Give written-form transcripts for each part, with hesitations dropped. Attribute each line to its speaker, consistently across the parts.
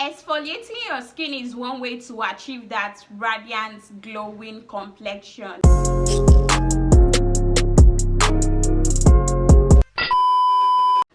Speaker 1: Exfoliating your skin is one way to achieve that radiant, glowing complexion.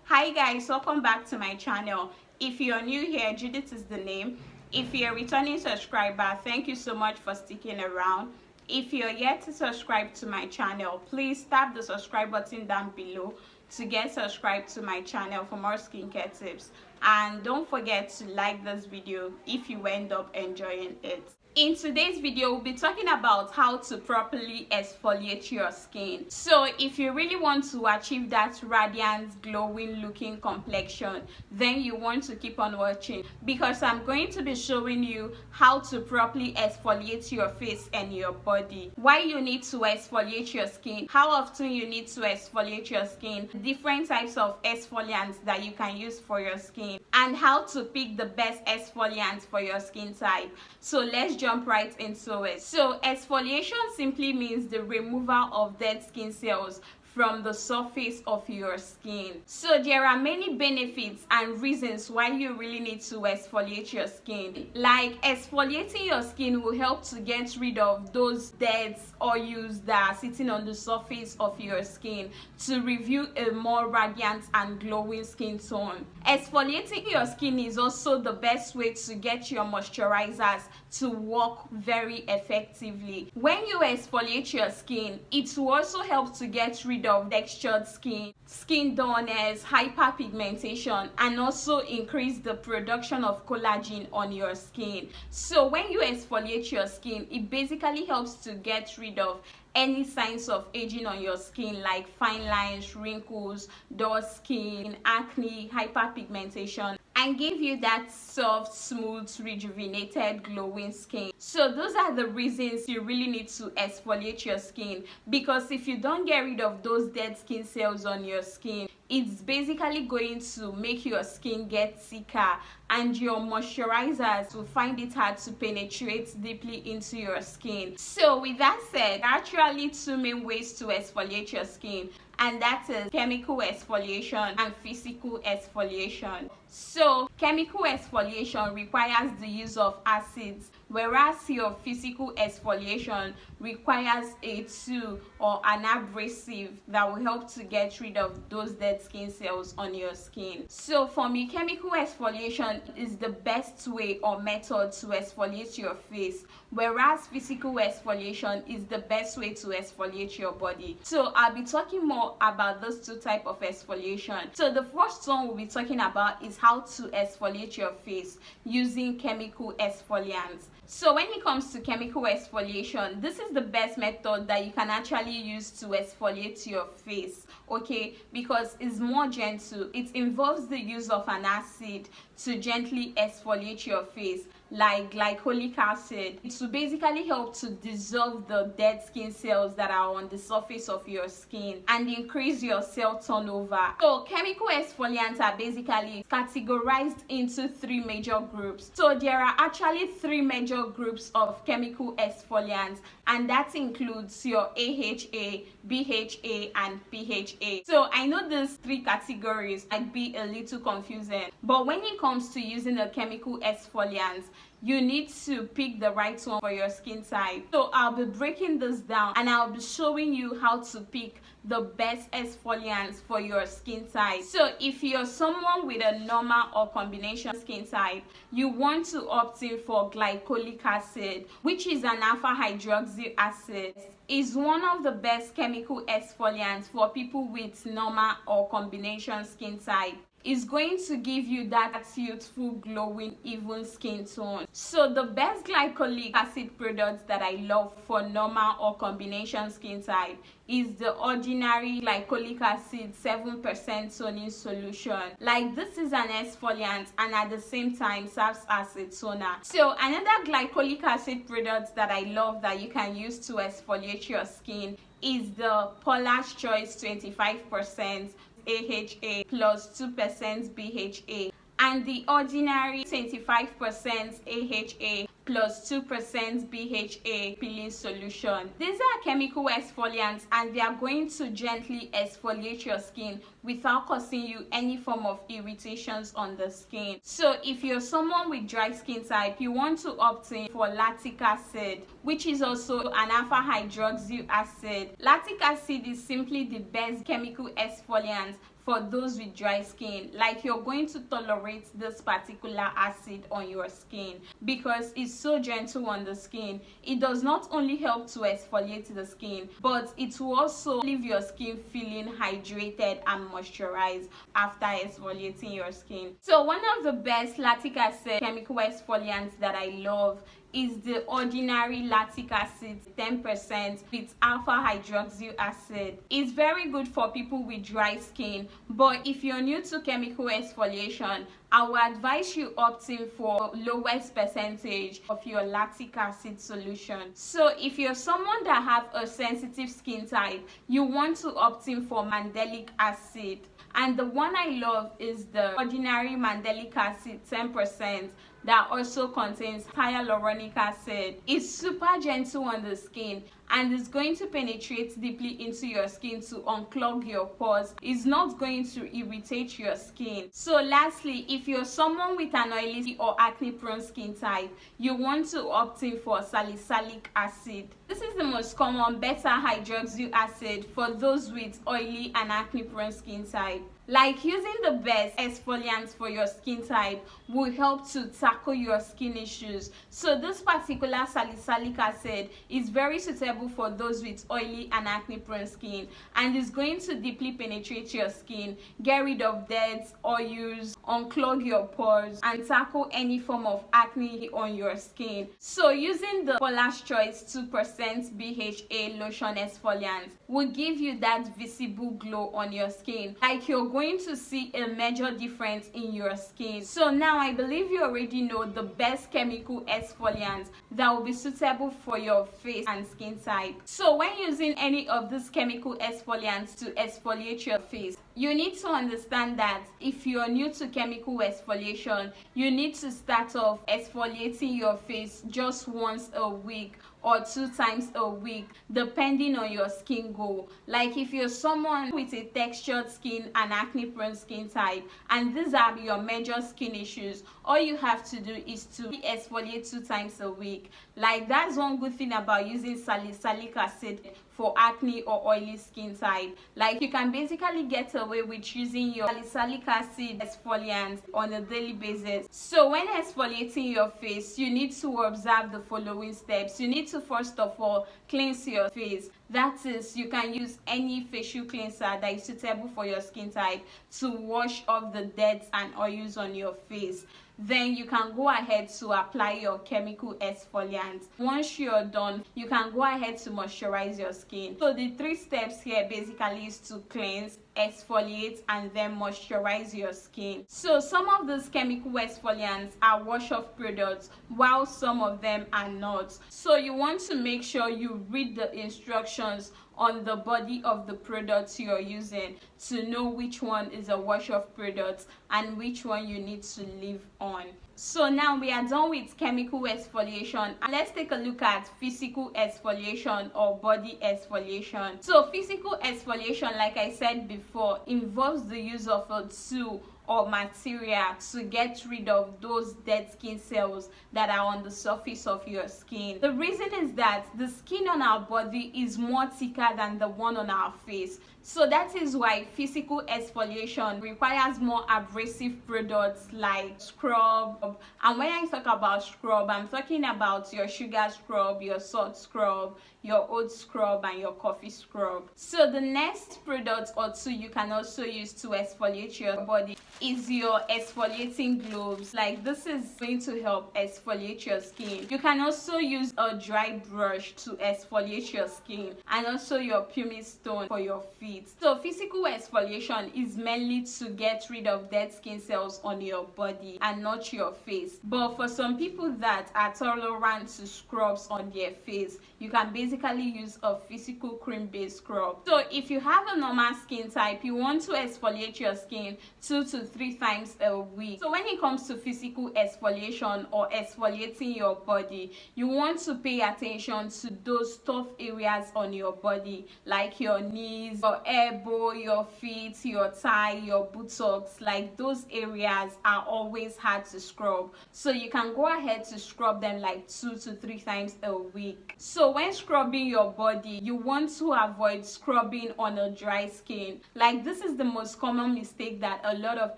Speaker 1: Hi guys, welcome back to my channel. If you're new here, Judith is the name. If you're a returning subscriber, thank you so much for sticking around. If you're yet to subscribe to my channel, please tap the subscribe button down below to get subscribed to my channel for more skincare tips. And don't forget to like this video if you end up enjoying it. In today's video, we'll be talking about how to properly exfoliate your skin. So if you really want to achieve that radiant, glowing looking complexion, then you want to keep on watching, because I'm going to be showing you how to properly exfoliate your face and your body, why you need to exfoliate your skin, how often you need to exfoliate your skin, different types of exfoliants that you can use for your skin, and how to pick the best exfoliant for your skin type. So let's jump right into it. So exfoliation simply means the removal of dead skin cells from the surface of your skin. So there are many benefits and reasons why you really need to exfoliate your skin. Like, exfoliating your skin will help to get rid of those dead oils that are sitting on the surface of your skin to reveal a more radiant and glowing skin tone. Exfoliating your skin is also the best way to get your moisturizers to work very effectively. When you exfoliate your skin, it will also help to get rid of textured skin dullness, hyperpigmentation, and also increase the production of collagen on your skin. So when you exfoliate your skin, it basically helps to get rid of any signs of aging on your skin, like fine lines, wrinkles, dull skin, acne, hyperpigmentation, and give you that soft, smooth, rejuvenated, glowing skin. So those are the reasons you really need to exfoliate your skin, because if you don't get rid of those dead skin cells on your skin, it's basically going to make your skin get thicker, and your moisturizers will find it hard to penetrate deeply into your skin. So with that said, there are actually two main ways to exfoliate your skin, and that is chemical exfoliation and physical exfoliation. So chemical exfoliation requires the use of acids, whereas your physical exfoliation requires a tool or an abrasive that will help to get rid of those dead skin cells on your skin. So for me, chemical exfoliation is the best way or method to exfoliate your face, whereas physical exfoliation is the best way to exfoliate your body. So I'll be talking more about those two types of exfoliation. So the first one we'll be talking about is how to exfoliate your face using chemical exfoliants. So when it comes to chemical exfoliation, this is the best method that you can actually use to exfoliate your face, okay, because it's more gentle. It involves the use of an acid to gently exfoliate your face, like glycolic acid. It will basically help to dissolve the dead skin cells that are on the surface of your skin and increase your cell turnover. So chemical exfoliants are basically categorized into three major groups. So there are actually three major groups of chemical exfoliants, and that includes your AHA, BHA, and PHA. So I know these three categories might be a little confusing, but when it comes to using a chemical exfoliant, you need to pick the right one for your skin type. So I'll be breaking this down and I'll be showing you how to pick the best exfoliants for your skin type. So if you're someone with a normal or combination skin type, you want to opt in for glycolic acid, which is an alpha hydroxy acid. Is one of the best chemical exfoliants for people with normal or combination skin type. Is going to give you that youthful, glowing, even skin tone. So the best glycolic acid products that I love for normal or combination skin type is the ordinary glycolic acid 7% toning solution. Like, this is an exfoliant and at the same time serves as a toner. So another glycolic acid product that I love that you can use to exfoliate your skin is the Paula's Choice 25% AHA plus 2% BHA. and the ordinary 25% AHA plus 2% BHA peeling solution. These are chemical exfoliants and they are going to gently exfoliate your skin without causing you any form of irritations on the skin. So if you're someone with dry skin type, you want to opt in for lactic acid, which is also an alpha hydroxy acid. Lactic acid is simply the best chemical exfoliant for those with dry skin. Like, you're going to tolerate this particular acid on your skin because it's so gentle on the skin. It does not only help to exfoliate the skin, but it will also leave your skin feeling hydrated and moisturized after exfoliating your skin. So one of the best lactic acid chemical exfoliants that I love is the ordinary lactic acid 10% with alpha hydroxy acid. It's very good for people with dry skin, but if you're new to chemical exfoliation, I will advise you opting for lowest percentage of your lactic acid solution. So if you're someone that have a sensitive skin type, you want to opt in for Mandelic acid. And the one I love is the ordinary Mandelic acid 10% that also contains hyaluronic acid. It's super gentle on the skin and is going to penetrate deeply into your skin to unclog your pores. It's not going to irritate your skin. So lastly, if you're someone with an oily or acne prone skin type, you want to opt in for salicylic acid. This is the most common beta hydroxy acid for those with oily and acne prone skin type. Like, using the best exfoliants for your skin type will help to tackle your skin issues. So this particular salicylic acid is very suitable for those with oily and acne prone skin and is going to deeply penetrate your skin, get rid of dead oils, unclog your pores, and tackle any form of acne on your skin. So using the Paula's Choice 2% BHA lotion exfoliant will give you that visible glow on your skin. Like, you're going to see a major difference in your skin. So now I believe you already know the best chemical exfoliant that will be suitable for your face and skin type. So when using any of these chemical exfoliants to exfoliate your face, you need to understand that if you're new to chemical exfoliation, you need to start off exfoliating your face just once a week or 2 times a week, depending on your skin goal. Like, if you're someone with a textured skin and acne prone skin type, and these are your major skin issues, all you have to do is to exfoliate 2 times a week. Like, that's one good thing about using salicylic acid for acne or oily skin type. Like, you can basically get away with using your salicylic acid exfoliant on a daily basis. So when exfoliating your face, you need to observe the following steps. You need to first of all cleanse your face. That is, you can use any facial cleanser that is suitable for your skin type to wash off the dirt and oils on your face. Then you can go ahead to apply your chemical exfoliant. Once you're done, you can go ahead to moisturize your skin. So the 3 steps here basically is to cleanse, exfoliate, and then moisturize your skin. So some of these chemical exfoliants are wash off products while some of them are not. So you want to make sure you read the instructions on the body of the products you're using to know which one is a wash off product and which one you need to leave on. So now we are done with chemical exfoliation, and let's take a look at physical exfoliation or body exfoliation. So physical exfoliation, like I said before, involves the use of a tool or material to get rid of those dead skin cells that are on the surface of your skin. The reason is that the skin on our body is more thicker than the one on our face. So that is why physical exfoliation requires more abrasive products like scrub. And when I talk about scrub, I'm talking about your sugar scrub, your salt scrub, your oat scrub, and your coffee scrub. So the next product or tool you can also use to exfoliate your body is your exfoliating gloves. Like, this is going to help exfoliate your skin. You can also use a dry brush to exfoliate your skin, and also your pumice stone for your feet. it. So physical exfoliation is mainly to get rid of dead skin cells on your body and not your face. But for some people that are tolerant to scrubs on their face, you can basically use a physical cream based scrub. So if you have a normal skin type, you want to exfoliate your skin 2 to 3 times a week. So when it comes to physical exfoliation or exfoliating your body, you want to pay attention to those tough areas on your body, like your knees, your elbow, your feet, your thigh, your buttocks. Like those areas are always hard to scrub, so you can go ahead to scrub them like 2 to 3 times a week. So when scrubbing your body, you want to avoid scrubbing on a dry skin. Like this is the most common mistake that a lot of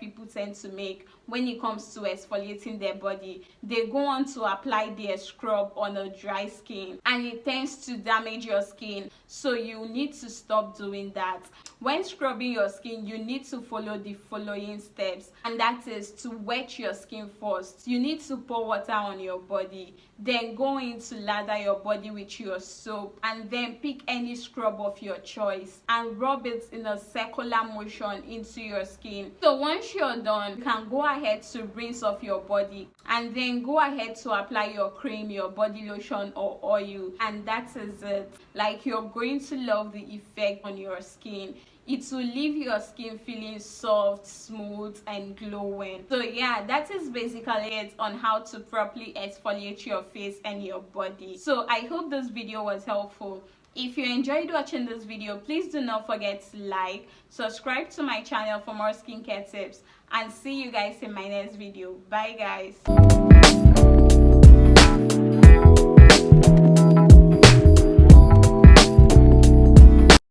Speaker 1: people tend to make when it comes to exfoliating their body. They go on to apply their scrub on a dry skin and it tends to damage your skin. So you need to stop doing that. When scrubbing your skin, you need to follow the following steps, and that is to wet your skin first. You need to pour water on your body, then go in to lather your body with your soap, and then pick any scrub of your choice and rub it in a circular motion into your skin. So once you're done, you can go ahead to rinse off your body and then go ahead to apply your cream, your body lotion or oil, and that is it. Like you're going to love the effect on your skin. It will leave your skin feeling soft, smooth and glowing. So yeah, that is basically it on how to properly exfoliate your face and your body. So I hope this video was helpful. If you enjoyed watching this video, please do not forget to like, subscribe to my channel for more skincare tips, and see you guys in my next video. Bye guys.